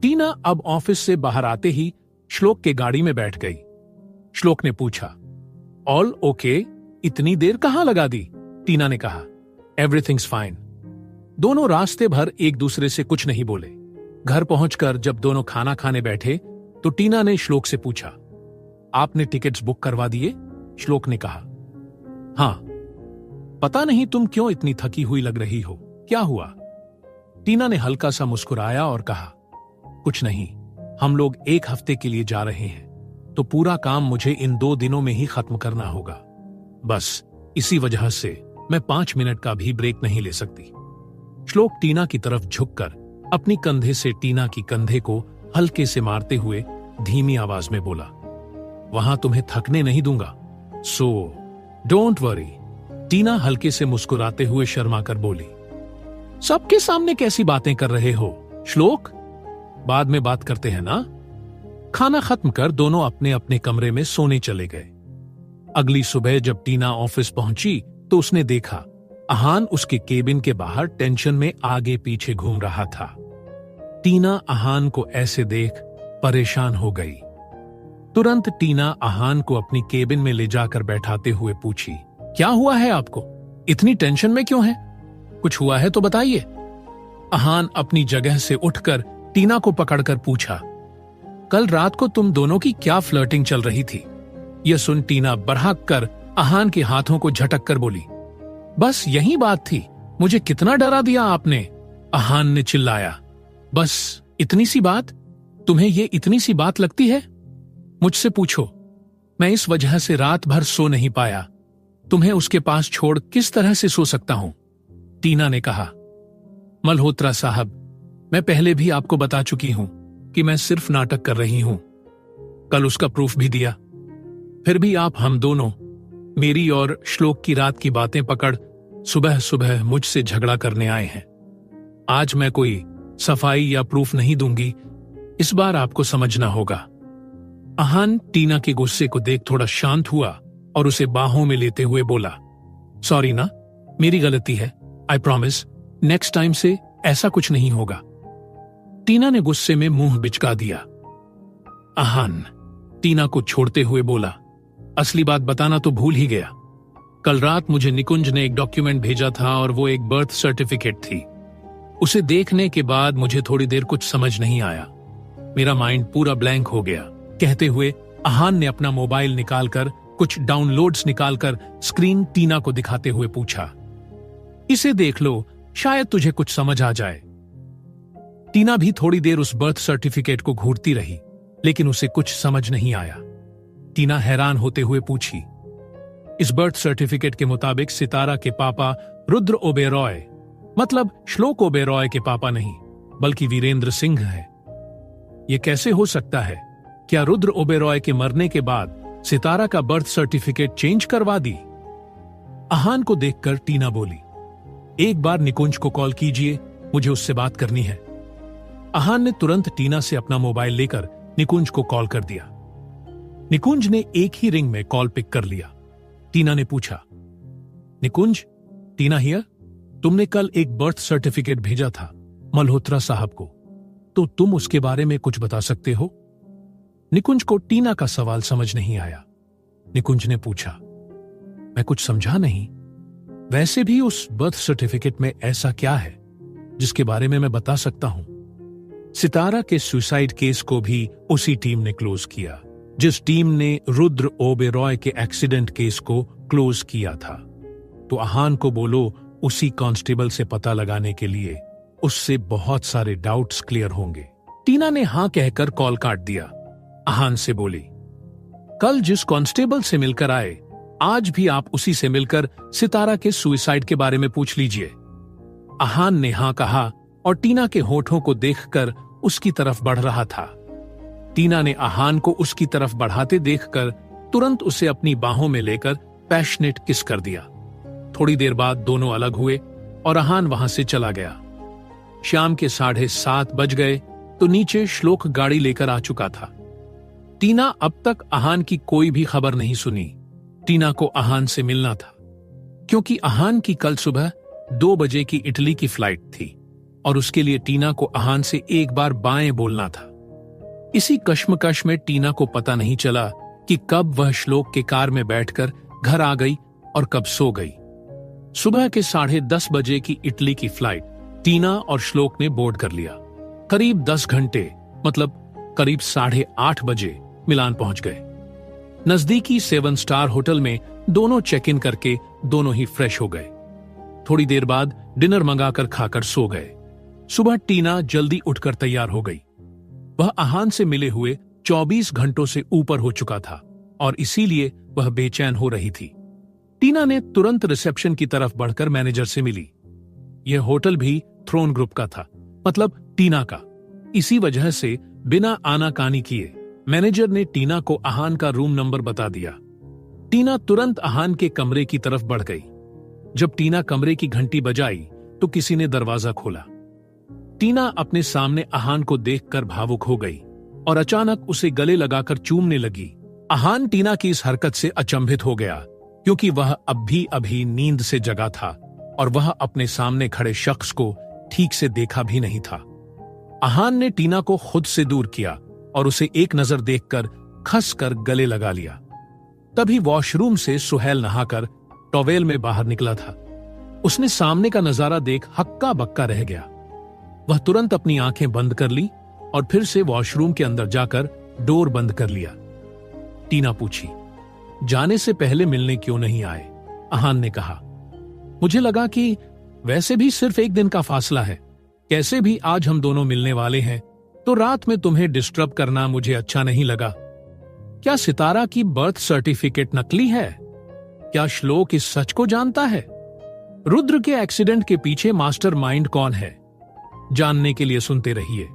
टीना अब ऑफिस से बाहर आते ही श्लोक के गाड़ी में बैठ गई। श्लोक ने पूछा, ऑल ओके? इतनी देर कहां लगा दी? टीना ने कहा, एवरीथिंग्स फाइन। दोनों रास्ते भर एक दूसरे से कुछ नहीं बोले। घर पहुंचकर जब दोनों खाना खाने बैठे तो टीना ने श्लोक से पूछा, आपने टिकट्स बुक करवा दिए? श्लोक ने कहा, हां। पता नहीं तुम क्यों इतनी थकी हुई लग रही हो, क्या हुआ? टीना ने हल्का सा मुस्कुराया और कहा, कुछ नहीं, हम लोग एक हफ्ते के लिए जा रहे हैं तो पूरा काम मुझे इन 2 दिनों में ही खत्म करना होगा। बस इसी वजह से मैं 5 मिनट का भी ब्रेक नहीं ले सकती। श्लोक टीना की तरफ झुककर अपनी कंधे से टीना की कंधे को हल्के से मारते हुए धीमी आवाज में बोला, वहां तुम्हें थकने नहीं दूंगा, सो डोंट वरी। टीना हल्के से मुस्कुराते हुए शर्मा कर बोली, सबके सामने कैसी बातें कर रहे हो श्लोक? बाद में बात करते हैं ना। खाना खत्म कर दोनों अपने अपने कमरे में सोने चले गए। अगली सुबह जब टीना ऑफिस पहुंची तो उसने देखा अहान उसके केबिन के बाहर टेंशन में आगे पीछे घूम रहा था। टीना अहान को ऐसे देख परेशान हो गई। तुरंत टीना अहान को अपनी केबिन में ले जाकर बैठाते हुए पूछी, क्या हुआ है आपको? इतनी टेंशन में क्यों है? कुछ हुआ है तो बताइए। अहान अपनी जगह से उठकर टीना को पकड़कर पूछा, कल रात को तुम दोनों की क्या फ्लर्टिंग चल रही थी? यह सुन टीना बरहक कर अहान के हाथों को झटक कर बोली, बस यही बात थी, मुझे कितना डरा दिया आपने। अहान ने चिल्लाया, बस इतनी सी बात? तुम्हें ये इतनी सी बात लगती है? मुझसे पूछो, मैं इस वजह से रात भर सो नहीं पाया। तुम्हें उसके पास छोड़ किस तरह से सो सकता हूं? टीना ने कहा, मल्होत्रा साहब, मैं पहले भी आपको बता चुकी हूं कि मैं सिर्फ नाटक कर रही हूं। कल उसका प्रूफ भी दिया। फिर भी आप हम दोनों मेरी और श्लोक की रात की बातें पकड़ सुबह सुबह मुझसे झगड़ा करने आए हैं। आज मैं कोई सफाई या प्रूफ नहीं दूंगी, इस बार आपको समझना होगा। अहान टीना के गुस्से को देख थोड़ा शांत हुआ और उसे बाहों में लेते हुए बोला, सॉरी ना, मेरी गलती है, आई प्रॉमिस नेक्स्ट टाइम से ऐसा कुछ नहीं होगा। टीना ने गुस्से में मुंह बिचका दिया। अहान टीना को छोड़ते हुए बोला, असली बात बताना तो भूल ही गया। कल रात मुझे निकुंज ने एक डॉक्यूमेंट भेजा था और वो एक बर्थ सर्टिफिकेट थी। उसे देखने के बाद मुझे थोड़ी देर कुछ समझ नहीं आया, मेरा माइंड पूरा ब्लैंक हो गया। कहते हुए अहान ने अपना मोबाइल निकालकर कुछ डाउनलोड्स निकालकर स्क्रीन टीना को दिखाते हुए पूछा, इसे देख लो, शायद तुझे कुछ समझ आ जाए। टीना भी थोड़ी देर उस बर्थ सर्टिफिकेट को घूरती रही, लेकिन उसे कुछ समझ नहीं आया। टीना हैरान होते हुए पूछी, इस बर्थ सर्टिफिकेट के मुताबिक सितारा के पापा रुद्र ओबेरॉय, मतलब श्लोक ओबेरॉय के पापा नहीं बल्कि वीरेंद्र सिंह है। यह कैसे हो सकता है? क्या रुद्र ओबेरॉय के मरने के बाद सितारा का बर्थ सर्टिफिकेट चेंज करवा दी? अहान को देखकर टीना बोली, एक बार निकुंज को कॉल कीजिए, मुझे उससे बात करनी है। अहान ने तुरंत टीना से अपना मोबाइल लेकर निकुंज को कॉल कर दिया। निकुंज ने एक ही रिंग में कॉल पिक कर लिया। टीना ने पूछा, निकुंज, टीना हियर, तुमने कल एक बर्थ सर्टिफिकेट भेजा था मल्होत्रा साहब को, तो तुम उसके बारे में कुछ बता सकते हो? निकुंज को टीना का सवाल समझ नहीं आया। निकुंज ने पूछा, मैं कुछ समझा नहीं। वैसे भी उस बर्थ सर्टिफिकेट में ऐसा क्या है जिसके बारे में मैं बता सकता हूं? सितारा के सुसाइड केस को भी उसी टीम ने क्लोज किया जिस टीम ने रुद्र ओबेरॉय के एक्सीडेंट केस को क्लोज किया था। तो अहान को बोलो उसी कांस्टेबल से पता लगाने के लिए, उससे बहुत सारे डाउट्स क्लियर होंगे। टीना ने हां कहकर कॉल काट दिया। अहान से बोली, कल जिस कांस्टेबल से मिलकर आए, आज भी आप उसी से मिलकर सितारा के सुसाइड के बारे में पूछ लीजिए। अहान ने हां कहा और टीना के होठों को देखकर उसकी तरफ बढ़ रहा था। टीना ने अहान को उसकी तरफ बढ़ाते देखकर तुरंत उसे अपनी बाहों में लेकर पैशनेट किस कर दिया। थोड़ी देर बाद दोनों अलग हुए और अहान वहां से चला गया। शाम के 7:30 बज गए तो नीचे श्लोक गाड़ी लेकर आ चुका था। टीना अब तक अहान की कोई भी खबर नहीं सुनी। टीना को अहान से मिलना था क्योंकि अहान की कल सुबह 2 बजे की इटली की फ्लाइट थी और उसके लिए टीना को अहान से एक बार बाएं बोलना था। इसी कश्मकश में टीना को पता नहीं चला कि कब वह श्लोक के कार में बैठकर घर आ गई और कब सो गई। सुबह के 10:30 बजे की इटली की फ्लाइट टीना और श्लोक ने बोर्ड कर लिया। करीब 10 घंटे मतलब करीब 8:30 बजे मिलान पहुंच गए। नजदीकी 7 स्टार होटल में दोनों चेक इन करके दोनों ही फ्रेश हो गए। थोड़ी देर बाद डिनर मंगाकर खाकर सो गए। सुबह टीना जल्दी उठकर तैयार हो गई। वह अहान से मिले हुए 24 घंटों से ऊपर हो चुका था और इसीलिए वह बेचैन हो रही थी। टीना ने तुरंत रिसेप्शन की तरफ बढ़कर मैनेजर से मिली। यह होटल भी थ्रोन ग्रुप का था, मतलब टीना का। इसी वजह से बिना आनाकानी किए मैनेजर ने टीना को अहान का रूम नंबर बता दिया। टीना तुरंत अहान के कमरे की तरफ बढ़ गई। जब टीना कमरे की घंटी बजाई तो किसी ने दरवाजा खोला। टीना अपने सामने अहान को देखकर भावुक हो गई और अचानक उसे गले लगाकर चूमने लगी। अहान टीना की इस हरकत से अचंभित हो गया, क्योंकि वह अभी नींद से जगा था और वह अपने सामने खड़े शख्स को ठीक से देखा भी नहीं था। अहान ने टीना को खुद से दूर किया और उसे एक नजर देखकर खसकर गले लगा लिया। तभी वॉशरूम से सुहेल नहाकर टॉवेल में बाहर निकला था। उसने सामने का नजारा देख हक्का बक्का रह गया। वह तुरंत अपनी आंखें बंद कर ली और फिर से वॉशरूम के अंदर जाकर डोर बंद कर लिया। टीना पूछी, जाने से पहले मिलने क्यों नहीं आए? अहान ने कहा, मुझे लगा कि वैसे भी सिर्फ एक दिन का फासला है, कैसे भी आज हम दोनों मिलने वाले हैं, तो रात में तुम्हें डिस्टर्ब करना मुझे अच्छा नहीं लगा। क्या सितारा की बर्थ सर्टिफिकेट नकली है? क्या श्लोक इस सच को जानता है? रुद्र के एक्सीडेंट के पीछे मास्टरमाइंड कौन है? जानने के लिए सुनते रहिए।